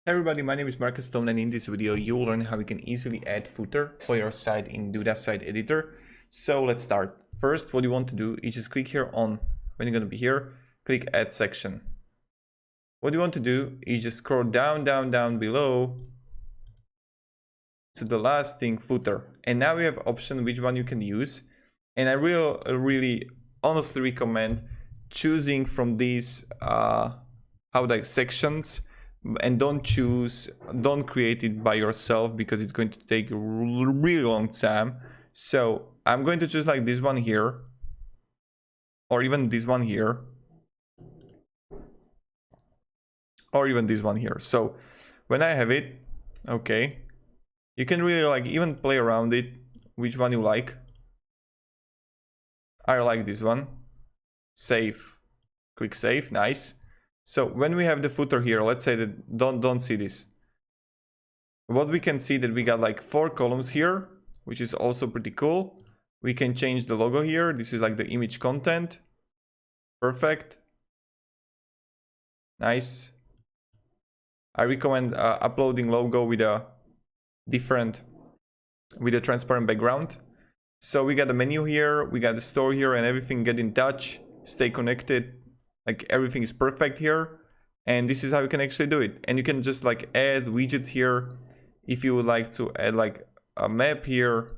Hey everybody, my name is Marcus Stone, and in this video you'll learn how you can easily add footer for your site in Duda site editor. So let's start. First, what you want to do is just click here on, when you're going to be here, click add section. What you want to do is just scroll down below to the last thing, footer. And now we have option which one you can use. And I really honestly recommend choosing from these sections, and don't create it by yourself because it's going to take a really long time. So I'm going to choose like this one here, or even this one here, or even this one here. So when I have it, okay, you can really like even play around it, which one you like. I like this one. Save, click save, nice. So when we have the footer here, let's say that don't see this. What we can see that we got like 4 columns here, which is also pretty cool. We can change the logo here. This is like the image content. Perfect. Nice. I recommend uploading logo with a transparent background. So we got the menu here, we got the store here, and everything. Get in touch, stay connected. Like everything is perfect here. And this is how you can actually do it. And you can just like add widgets here. If you would like to add like a map here,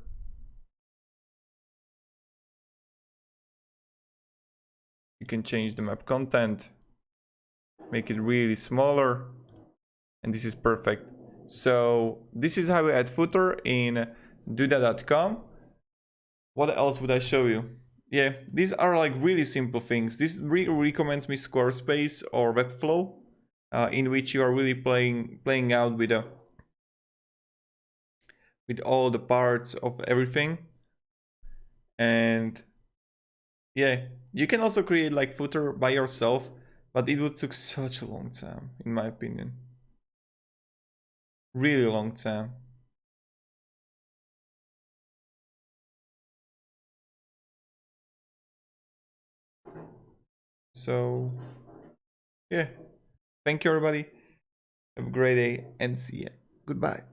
you can change the map content, make it really smaller, and this is perfect. So this is how we add footer in Duda.com. What else would I show you? Yeah, these are like really simple things. This really recommends me Squarespace or Webflow, in which you are really playing out with all the parts of everything. And yeah, you can also create like footer by yourself, but it would take such a long time, in my opinion. Really long time. So yeah, thank you everybody. Have a great day and see ya. Goodbye.